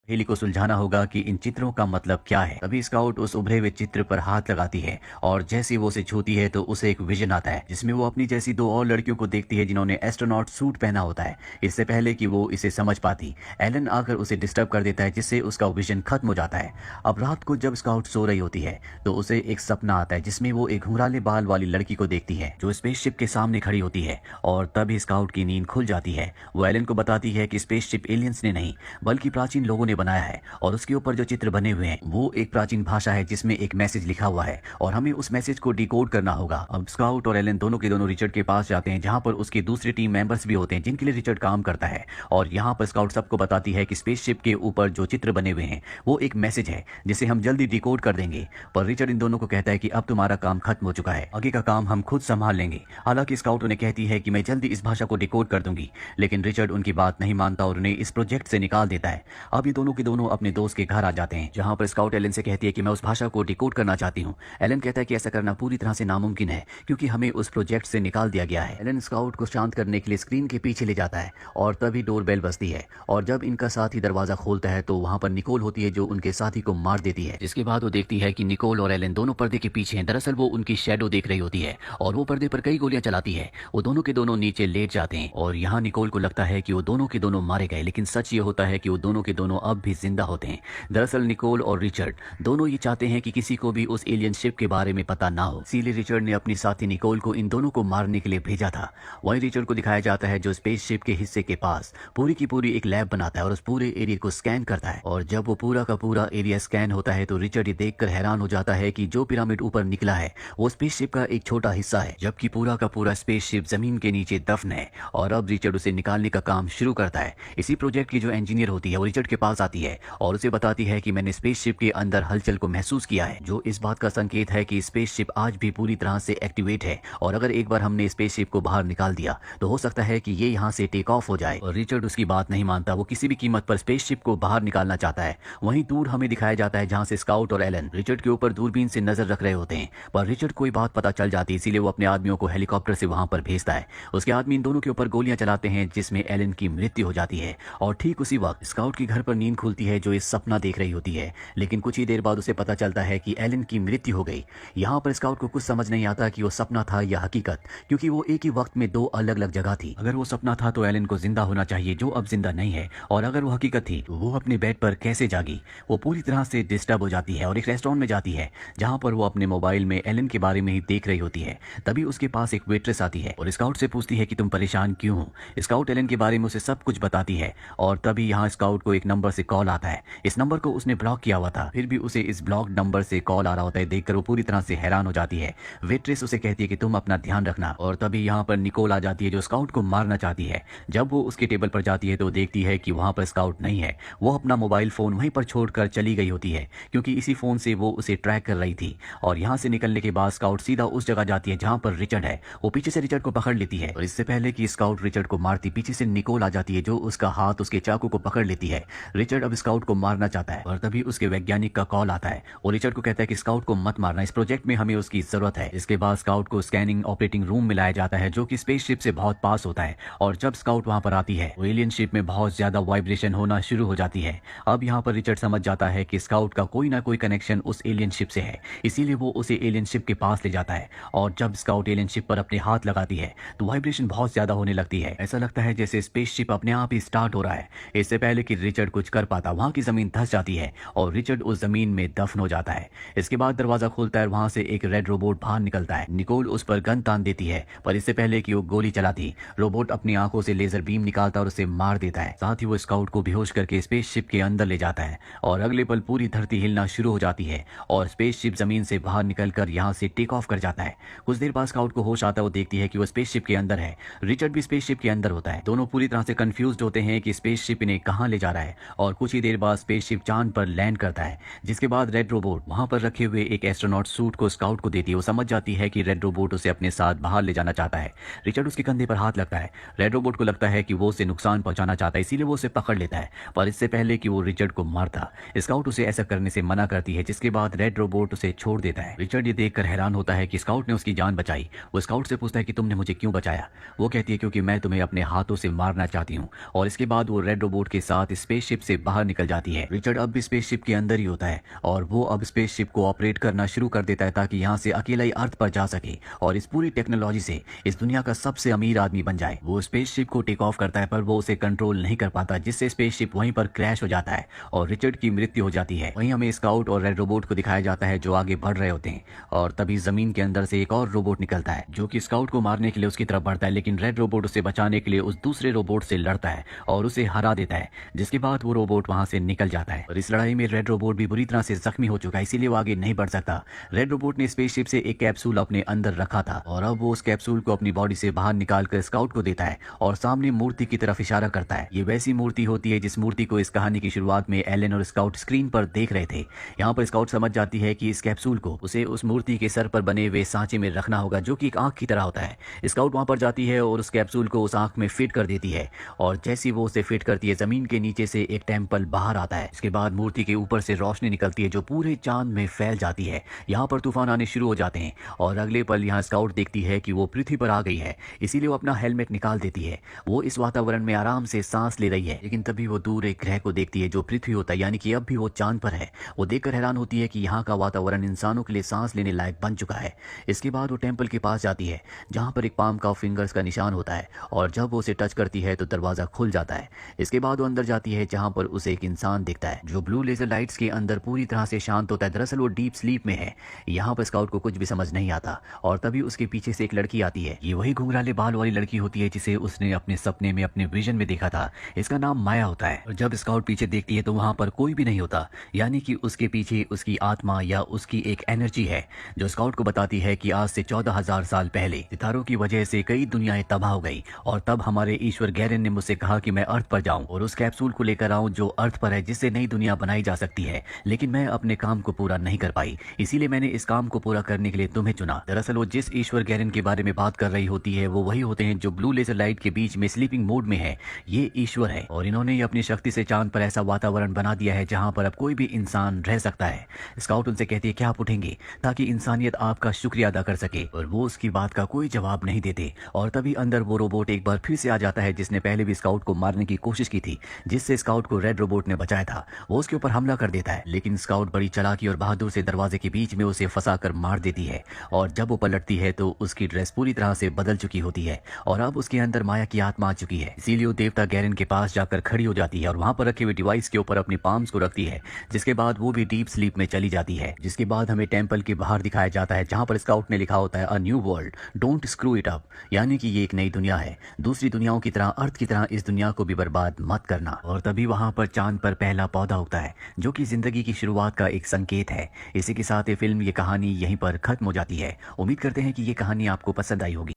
पहेली को सुलझाना होगा कि इन चित्रों का मतलब क्या है। तभी स्काउट उस उभरे हुए चित्र पर हाथ लगाती है और जैसे वो उसे छूती है तो उसे एक विजन आता है जिसमें वो अपनी जैसी दो और लड़कियों को देखती है जिन्होंने एस्ट्रोनॉट सूट पहना होता है। इससे पहले कि वो इसे समझ पाती, एलन आकर उसे डिस्टर्ब कर देता है जिससे उसका विजन खत्म हो जाता है। अब रात को जब स्काउट सो रही होती है तो उसे एक सपना आता है जिसमें वो एक घुंघराले बाल वाली लड़की को देखती है जो स्पेसशिप के सामने खड़ी होती है और तभी स्काउट की नींद खुल जाती है। वो एलन को बताती है कि स्पेसशिप एलियंस ने नहीं बल्कि प्राचीन लोगों ने बनाया है और उसके ऊपर जो चित्र बने हुए हैं वो एक प्राचीन भाषा है जिसमें एक मैसेज लिखा हुआ है और हमें उस मैसेज को डिकोड करना होगा। अब स्काउट और एलन दोनों के दोनों रिचर्ड के पास जाते हैं जहां पर उसके दूसरे टीम मेंबर्स भी होते हैं जिनके लिए रिचर्ड काम करता है। और यहाँ पर स्काउट सबको बताती है कि स्पेसशिप के ऊपर जो चित्र बने हुए हैं वो एक मैसेज है जिसे हम जल्दी डिकोड कर देंगे। पर रिचर्ड इन दोनों को कहता है कि अब तुम्हारा काम खत्म हो चुका है, आगे का काम हम खुद संभाल लेंगे। हालांकि स्काउट उन्हें कहती है कि मैं जल्दी इस भाषा को डिकोड कर दूंगी, लेकिन रिचर्ड उनकी बात नहीं मानता और उन्हें इस प्रोजेक्ट से निकाल देता है। अब ये दोनों के दोनों अपने दोस्त के घर आ जाते हैं जहां पर स्काउट एलन से कहती है कि मैं उस भाषा को डिकोड करना चाहती हूं। एलन कहता है कि ऐसा करना पूरी तरह से नामुमकिन है क्योंकि हमें उस प्रोजेक्ट से निकाल दिया गया है। एलन स्काउट को शांत करने के लिए स्क्रीन के पीछे ले जाता है और तभी डोरबेल बजती है और जब इनका साथी दरवाजा खोलता है तो वहां पर निकोल होती है जो उनके साथी को मार देती है। जिसके बाद वो देखती है कि निकोल और एलन दोनों पर्दे के पीछे हैं। दरअसल वो उनकी शैडो देख रही होती है और वो पर्दे पर कई गोलियां चलाती है। वो दोनों के दोनों नीचे लेट जाते हैं और यहाँ निकोल को लगता है कि वो दोनों के दोनों मारे गए, लेकिन सच ये होता है कि वो दोनों के दोनों अब भी जिंदा होते हैं। दरअसल निकोल और रिचर्ड दोनों ये चाहते हैं कि किसी को भी उस एलियन शिप के बारे में पता ना हो, इसीलिए रिचर्ड ने अपनी साथी निकोल को इन दोनों को मारने के लिए भेजा था। वहीं रिचर्ड को दिखाया जाता है जो स्पेसशिप के हिस्से के पास पूरी की पूरी एक लैब बनाता है और उस पूरे एरिया को स्कैन करता है। और जब वो पूरा का पूरा एरिया स्कैन होता है तो रिचर्ड ये देखकर हैरान हो जाता है कि जो पिरामिड ऊपर निकला है वो स्पेसशिप का एक छोटा हिस्सा है, जबकि पूरा का पूरा स्पेसशिप जमीन के नीचे दफन है। और अब रिचर्ड उसे निकालने का काम शुरू करता है। इसी प्रोजेक्ट की जो इंजीनियर होती है वो रिचर्ड के पास आती है और उसे बताती है कि मैंने स्पेसशिप के अंदर हलचल को महसूस किया है, जो इस बात का संकेत है कि स्पेसशिप आज भी पूरी तरह से एक्टिवेट है और अगर एक बार हमने स्पेसशिप को बाहर निकाल दिया तो हो सकता है कि ये यहाँ से टेक ऑफ हो जाए। और रिचर्ड उसकी बात नहीं मानता, वो किसी भी कीमत पर स्पेसशिप को बाहर निकालना चाहता है। वहीं दूर हमें दिखाया जाता है जहाँ से स्काउट और एलन रिचर्ड के ऊपर दूरबीन से नजर रख रहे होते हैं, पर रिचर्ड कोई बात पता चल जाती है इसीलिए वो अपने आदमियों को हेलीकॉप्टर से वहां पर भेजता है। उसके आदमी इन दोनों के ऊपर गोलियां चलाते हैं जिसमें एलन की मृत्यु हो जाती है। और ठीक उसी वक्त स्काउट के घर पर नींद खुलती है जो इस सपना देख रही होती है, लेकिन कुछ ही देर बाद उसे पता चलता है कि एलन की मृत्यु हो गई। यहाँ पर स्काउट को कुछ समझ नहीं आता कि वो सपना था या हकीकत, क्योंकि वो एक ही वक्त में दो अलग अलग जगह थी। अगर वो सपना था तो एलन को जिंदा होना चाहिए जो अब जिंदा नहीं है, और अगर वो हकीकत थी तो वो अपने बेड पर कैसे जागी। वो पूरी तरह से डिस्टर्ब हो जाती है और एक रेस्टोरेंट में जाती है जहाँ पर वो अपने मोबाइल में एलन के बारे में ही देख रही होती है। तभी उसके पास एक वेट्रेस आती है और स्काउट से पूछती है कि तुम परेशान क्यों हो। स्काउट एलन के बारे में उसे सब कुछ बताती है और तभी यहाँ स्काउट को एक नंबर से कॉल आता है। इस नंबर को उसने ब्लॉक किया हुआ था, फिर भी उसे इस ब्लॉक नंबर से कॉल आ रहा होता है। देखकर वो पूरी तरह से हैरान हो जाती है। वेट्रेस उसे कहती है कि तुम अपना ध्यान रखना। और तभी यहाँ पर निकोल आ जाती है जो स्काउट को मारना चाहती है। जब वो उसके टेबल पर जाती है तो देखती है कि वहाँ पर स्काउट नहीं है। वो अपना मोबाइल फोन वहीं पर छोड़कर चली गई होती है क्योंकि इसी फोन से वो उसे ट्रैक कर रही थी। और यहाँ से निकलने के बाद स्काउट सीधा उस जगह जाती है जहाँ पर रिचर्ड है। वो पीछे से रिचर्ड को पकड़ लेती है और इससे पहले कि स्काउट रिचर्ड को मारती पीछे से निकोल आ जाती है जो उसका हाथ उसके चाकू को पकड़ लेती है। रिचर्ड अब स्काउट को मारना चाहता है और तभी उसके वैज्ञानिक का कॉल आता है और रिचर्ड को कहता है कि स्काउट को मत मारना, इस प्रोजेक्ट में हमें उसकी जरूरत है। इसके बाद स्काउट को स्कैनिंग ऑपरेटिंग रूम में लाया जाता है जो कि स्पेसशिप से बहुत पास होता है। और जब स्काउट वहां पर आती है वो एलियन शिप में बहुत ज्यादा वाइब्रेशन होना शुरू हो जाती है। अब यहाँ पर रिचर्ड समझ जाता है कि स्काउट का कोई ना कोई कनेक्शन उस एलियन शिप से है, इसीलिए वो उसे एलियन शिप के पास ले जाता है। और जब स्काउट एलियन शिप पर अपने हाथ लगाती है तो वाइब्रेशन बहुत ज्यादा होने लगती है। ऐसा लगता है जैसे स्पेसशिप अपने आप ही स्टार्ट हो रहा है। इससे पहले कि रिचर्ड कुछ कर पाता वहां की जमीन धंस जाती है और रिचर्ड उस जमीन में दफन हो जाता है। इसके बाद दरवाजा खुलता है और वहां से एक रेड रोबोट बाहर निकलता है। निकोल उस पर गन तान देती है, पर इससे पहले कि वो गोली चलाती रोबोट अपनी आंखों से लेजर बीम निकालता और उसे मार देता है। साथ ही वो स्काउट को बेहोश करके स्पेसशिप के अंदर ले जाता है और अगले पल पूरी धरती हिलना शुरू हो जाती है और स्पेसशिप जमीन से बाहर निकलकर यहाँ से टेक ऑफ कर जाता है। कुछ देर बाद स्काउट को होश आता है, वो देखती है कि वो स्पेसशिप के अंदर है। रिचर्ड भी स्पेसशिप के अंदर होता है। दोनों पूरी तरह से कंफ्यूज्ड होते हैं कि स्पेसशिप इन्हें कहाँ ले जा रहा है। और कुछ ही देर बाद स्पेसशिप चांद पर लैंड करता है, जिसके बाद रेड रोबोट वहां पर रखे हुए एक एस्ट्रोनॉट सूट को स्काउट को देती है। वो समझ जाती है कि रेड रोबोट उसे अपने साथ बाहर ले जाना चाहता है। रिचर्ड उसके कंधे पर हाथ लगता है। रेड रोबोट को लगता है कि वो उसे नुकसान पहुंचाना चाहता है, इसीलिए वो उसे पकड़ लेता है। पर इससे पहले कि वो रिचर्ड को मारता स्काउट उसे ऐसा करने से मना करती है, जिसके बाद रेड रोबोट उसे छोड़ देता है। रिचर्ड ये देखकर हैरान होता है कि स्काउट ने उसकी जान बचाई। वो स्काउट से पूछता है कि तुमने मुझे क्यों बचाया। वो कहती है क्योंकि मैं तुम्हें अपने हाथों से मारना चाहती हूँ। और इसके बाद वो रेड रोबोट के साथ स्पेसशिप से से बाहर निकल जाती है। रिचर्ड अब भी स्पेसशिप के अंदर ही होता है और वो अब स्पेसशिप को ऑपरेट करना शुरू कर देता है ताकि यहाँ से अकेला ही अर्थ पर जा सके और इस पूरी टेक्नोलॉजी से इस दुनिया का सबसे अमीर आदमी बन जाए। वो स्पेसशिप को टेक ऑफ करता है पर वो उसे कंट्रोल नहीं कर पाता, जिससे स्पेसशिप वहीं पर क्रैश हो जाता है और रिचर्ड की मृत्यु हो जाती है। वहीं हमें स्काउट और रेड रोबोट को दिखाया जाता है जो आगे बढ़ रहे होते हैं और तभी जमीन के अंदर से एक और रोबोट निकलता है जो कि स्काउट को मारने के लिए उसकी तरफ बढ़ता है, लेकिन रेड रोबोट उसे बचाने के लिए उस दूसरे रोबोट से लड़ता है और उसे हरा देता है, जिसके बाद वो रोबोट वहां से निकल जाता है। और इस लड़ाई में रेड रोबोट भी बुरी तरह से जख्मी हो चुका है, इसीलिए वो आगे नहीं बढ़ सकता। रेड रोबोट ने स्पेसशिप से एक कैप्सूल अपने अंदर रखा था और अब वो उस कैप्सूल को अपनी बॉडी से बाहर निकाल कर स्काउट को देता है और सामने मूर्ति की तरफ इशारा करता है। ये वैसी मूर्ति होती है जिस मूर्ति को इस कहानी की शुरुआत में एलन और स्काउट स्क्रीन पर देख रहे थे। यहाँ पर स्काउट समझ जाती है कि इस कैप्सूल को उसे उस मूर्ति के सर पर बने हुए सांचे में रखना होगा जो कि एक आंख की तरह होता है। स्काउट वहां पर जाती है और उस कैप्सूल को उस आंख में फिट कर देती है और जैसी वो उसे फिट करती है जमीन के नीचे से एक टेम्पल बाहर आता है। इसके बाद मूर्ति के ऊपर से रोशनी निकलती है जो पूरे चांद में फैल जाती है। यहाँ पर तूफान आने शुरू हो जाते हैं और अगले पल यहाँ स्काउट देखती है कि वो पृथ्वी पर आ गई है, इसीलिए वो अपना हेलमेट निकाल देती है। वो इस वातावरण में आराम से सांस ले रही है, लेकिन तभी वो दूर एक ग्रह को देखती है जो पृथ्वी होता है, यानी कि अब भी वो चांद पर है। वो देखकर हैरान होती है कि यहाँ का वातावरण इंसानों के लिए सांस लेने लायक बन चुका है। इसके बाद वो टेम्पल के पास जाती है जहाँ पर एक पाम का फिंगर्स का निशान होता है और जब वो उसे टच करती है तो दरवाजा खुल जाता है। इसके बाद वो अंदर जाती है जहाँ पर उसे एक इंसान दिखता है जो ब्लू लेजर लाइट्स के अंदर पूरी तरह से शांत होता है। दरअसल वो डीप स्लीप में है। यहाँ पर स्काउट को कुछ भी समझ नहीं आता और तभी उसके पीछे से एक लड़की आती है। ये वही घुंघराले बाल वाली लड़की होती है जिसे उसने अपने सपने में अपने विजन में देखा था। इसका नाम माया होता है और जब स्काउट पीछे देखती है तो वहां पर कोई भी नहीं होता, यानी कि उसके पीछे उसकी आत्मा या उसकी एक एनर्जी है जो स्काउट को बताती है कि आज से 14,000 साल पहले सितारों की वजह से कई दुनियाएं तबाह हो गई और तब हमारे ईश्वर गैरन ने मुझसे कहा कि मैं अर्थ पर जाऊं और उस कैप्सूल को लेकर आऊं जो अर्थ पर है, जिससे नई दुनिया बनाई जा सकती है। लेकिन मैं अपने काम को पूरा नहीं कर पाई, इसीलिए मैंने इस काम को पूरा करने के लिए तुम्हें चुना। दरअसल वो जिस ईश्वर गैरन के बारे में बात कर रही होती है वो वही होते हैं जो ब्लू लेजर लाइट के बीच में स्लीपिंग मोड में है। ये ईश्वर है और इन्होंने अपनी शक्ति से चांद पर ऐसा वातावरण बना दिया है जहां पर अब कोई भी इंसान रह सकता है। स्काउट उनसे कहती है क्या आप उठेंगे ताकि इंसानियत आपका शुक्रिया अदा कर सके, और वो उसकी बात का कोई जवाब नहीं देते। और तभी अंदर वो रोबोट एक बार फिर से आ जाता है जिसने पहले भी स्काउट को मारने की कोशिश की थी, जिससे स्काउट को रेड रोबोट ने बचाया था। वो उसके ऊपर हमला कर देता है, लेकिन स्काउट बड़ी चालाकी और बहादुर से दरवाजे के बीच में उसे फंसा कर मार देती है और जब वो पलटती है तो उसकी ड्रेस पूरी तरह से बदल चुकी होती है और अब उसके अंदर माया की आत्मा आ चुकी है। इसीलिए वो देवता गैरन के पास जाकर खड़ी हो जाती है और वहां पर रखे हुए डिवाइस के ऊपर अपनी पाम्स को रखती है, जिसके बाद वो भी डीप स्लीप में चली जाती है। जिसके बाद हमें टेंपल के बाहर दिखाया जाता है जहां पर स्काउट ने लिखा होता है a new world, don't screw it up, यानी कि ये एक नई दुनिया है, दूसरी दुनियाओं की तरह अर्थ की तरह इस दुनिया को भी बर्बाद मत करना। और तभी वहां पर चांद पर पहला पौधा उगता है जो कि जिंदगी की शुरुआत का एक संकेत है। इसी के साथ ये फिल्म, ये कहानी यहीं पर खत्म हो जाती है। उम्मीद करते हैं कि ये कहानी आपको पसंद आई होगी।